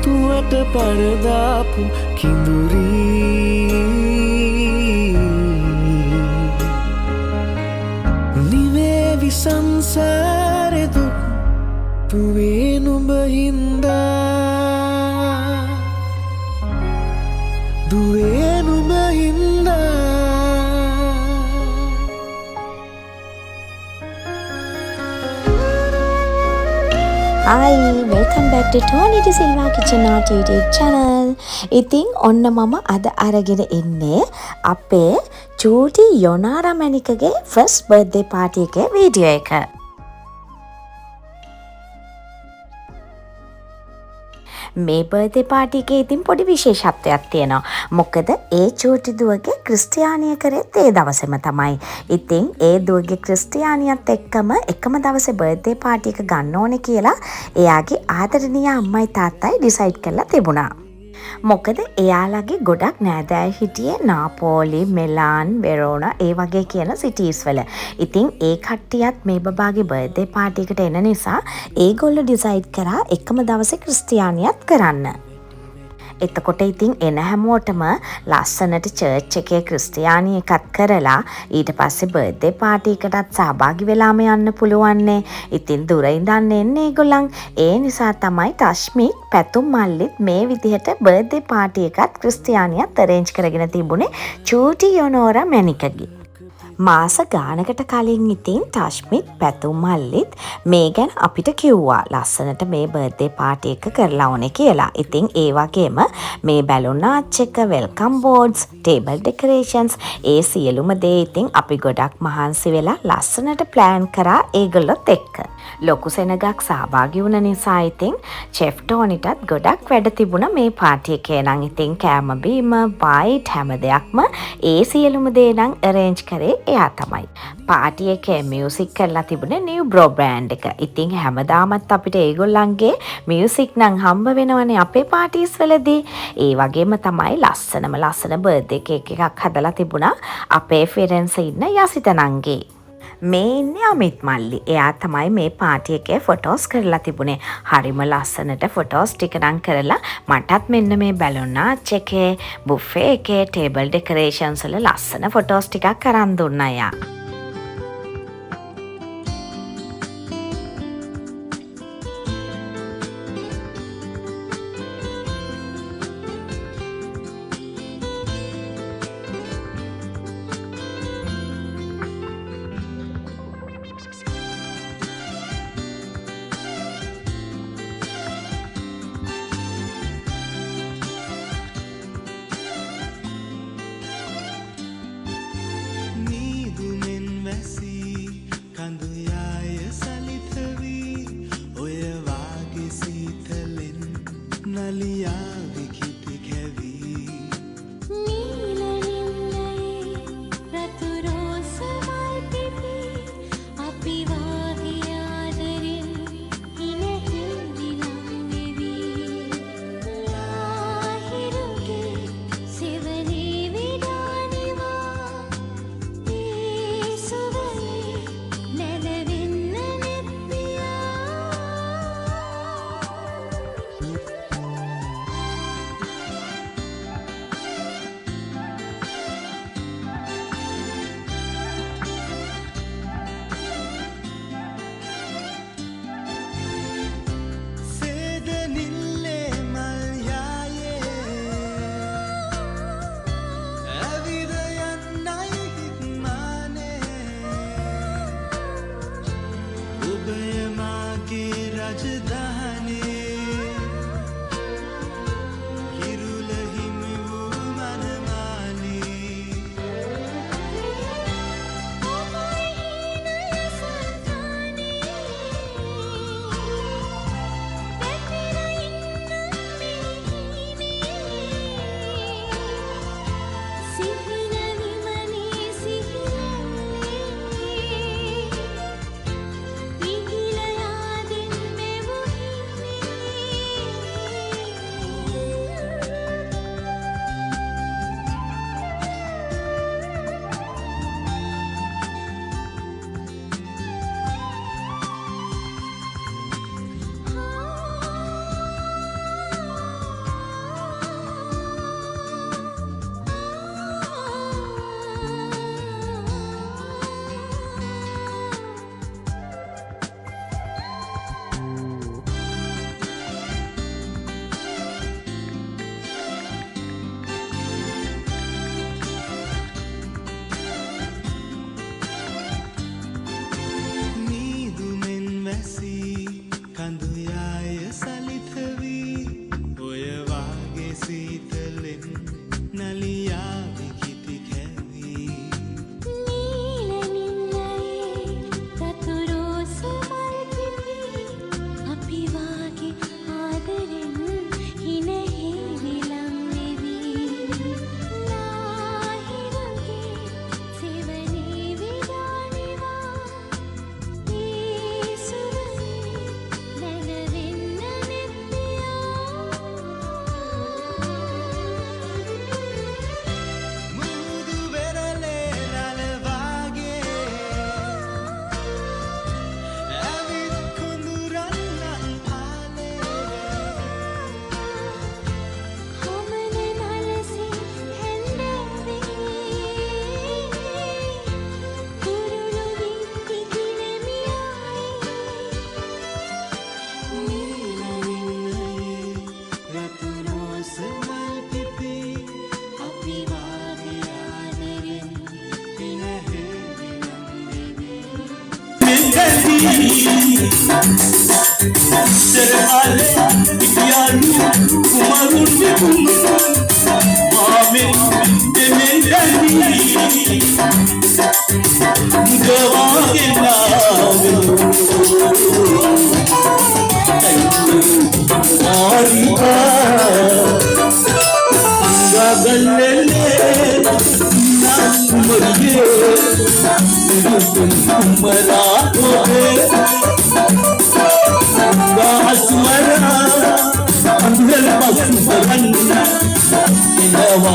පුවට පරදාපු කිඳුරී නිවේවි සංසාරෙ දුක් පුවේ නුඹ හින්දා දුවේ නුඹ හින්දා Hi, welcome back to Tony De Silva Kitchen Art YouTube channel. ඉතින් ඔන්න මම අද අරගෙන ඉන්නේ අපේ චූටි යොනාරා මැනිකගේ first birthday party එකේ වීඩියෝ එක. මේ බර්ත්ඩේ පාටි එකේ ඉතින් පොඩි විශේෂත්වයක් තියෙනවා. මොකද ඒ චූටි දුවගේ ක්‍රිස්තියානිය කරෙත් ඒ දවසේම තමයි. ඉතින් ඒ දුවගේ ක්‍රිස්තියානියත් එක්කම එකම දවසේ බර්ත්ඩේ පාටි එක ගන්න ඕනේ කියලා එයාගේ ආදරණීය අම්මයි තාත්තයි ඩිසයිඩ් කරලා තිබුණා. මොකද එයාලගේ ගොඩක් නෑදෑයෝ හිටියේ නාපෝලි, මෙලාන්, වෙරෝනා ඒ වගේ කියන සිටීස් වල. ඉතින් ඒ කට්ටියත් මේ බබාගේ බර්ත්ඩේ පාටි එකට එන නිසා ඒගොල්ලෝ ඩිසයිඩ් කරා එකම දවසේ ක්‍රිස්තියානියත් කරන්න. එතකොට ඉතින් එන හැමෝටම ලස්සනට චර්ච් එකේ ක්‍රිස්තියානි එකත් කරලා ඊට පස්සේ බර්ත්ඩේ පාටි එකටත් සහභාගී වෙලාම යන්න පුළුවන්නේ. ඉතින් දුර ඉඳන් එන්නේ ඒගොල්ලන්. ඒ නිසා තමයි ටශ්මිත් පැතුම් මල්ලිත් මේ විදිහට බර්ත්ඩේ පාටි එකත් ක්‍රිස්තියානියත් අරේන්ජ් කරගෙන තිබුණේ චූටි යොනෝරා මැනිකගේ. මාස ගානකට කලින් ඉතින් ටශ්මිත් පැතුම් මල්ලිත් මේ ගැන අපිට කිව්වා ලස්සනට මේ බර්ත්ඩේ පාටි එක කරලා ඕනේ කියලා. ඉතින් ඒ වගේම මේ බැලුන් ආච් එක, වෙල්කම් බෝඩ්ස්, ටේබල් ඩෙකොරේෂන්ස් ඒ සියලුම දේ ඉතින් අපි ගොඩක් මහන්සි වෙලා ලස්සනට ප්ලෑන් කරා ඒගොල්ලොත් එක්ක. ලොකු සෙනගක් සහභාගී වුණ නිසා ඉතින් චෙෆ් ටෝනිටත් ගොඩක් වැඩ තිබුණා මේ පාටි එකේ. නම් ඉතින් කෑම බීම, බයිට් හැම දෙයක්ම ඒ සියලුම දේ නම් අරේන්ජ් කරේ එයා තමයි. පාටි එකේ මියුසික් කරලා තිබුණේ නිව් බ්‍රෝ බ්‍රෑන්ඩ් එක. ඉතින් හැමදාමත් අපිට ඒගොල්ලන්ගේ මියුසික් නම් හම්බ වෙනවනේ අපේ පාටිස් වලදී. ඒ වගේම තමයි ලස්සන බර්ත්ඩේ කේක් එකක් හදලා තිබුණා අපේ ෆිරෙන්සේ ඉන්න යසිත නංගී. මේ ඉන්නේ අමිත් මල්ලි. එයා තමයි මේ පාටි එකේ ෆොටෝස් කරලා තිබුණේ. හරිම ලස්සනට ෆොටෝස් ටික නම් කරලා මටත් මෙන්න මේ බැලුන් ආච් එකේ, බුෆේ එකේ, ටේබල් ඩෙකොරේෂන්ස් වල ලස්සන ෆොටෝස් ටිකක් අරන් දුන්නා යා. नींद में Serhale ikyanu kumaruni kum Mame demendani Gawage nawe Ariha Gagalele na kumariye Kumara hoye Asmara Andhel Basuran Inawa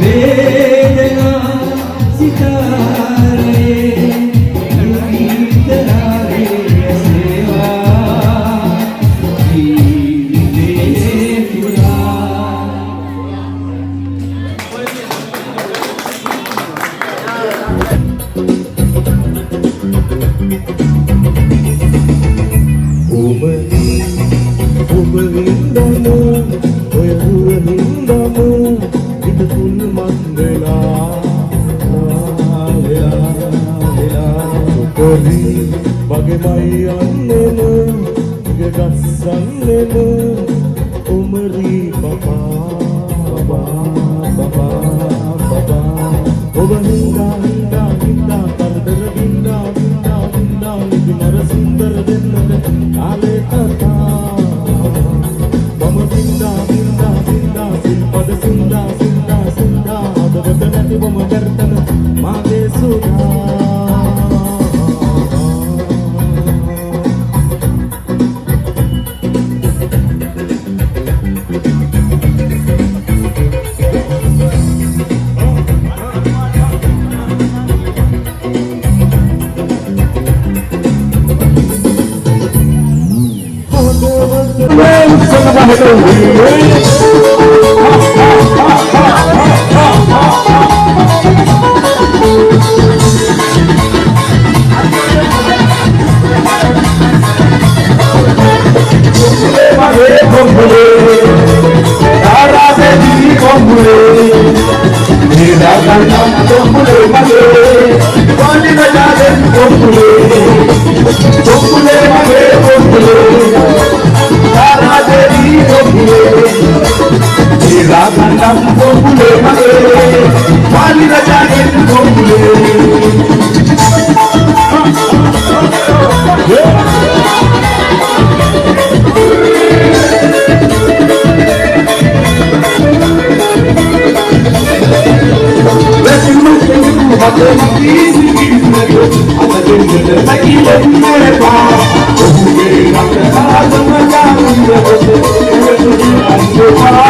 වේදනා සිතාරේ ගීතරාවේ සේවා ජීවිතේ පුරා ඔබ වින්දම ඔය හුව වින්දම ඉත තුල් මන්දලා කොහි වගේමයි යන්නේම ගස්සන්නේම උමරි බබා ඔබ හින්දා කරදර හින්දා නිදිමර සුන්දර දෙන්නද කාලේ කතා මම හින්දා සිල්පද සුන්දා හදවත නැතිවම කරතන මාගේ සුදා I'm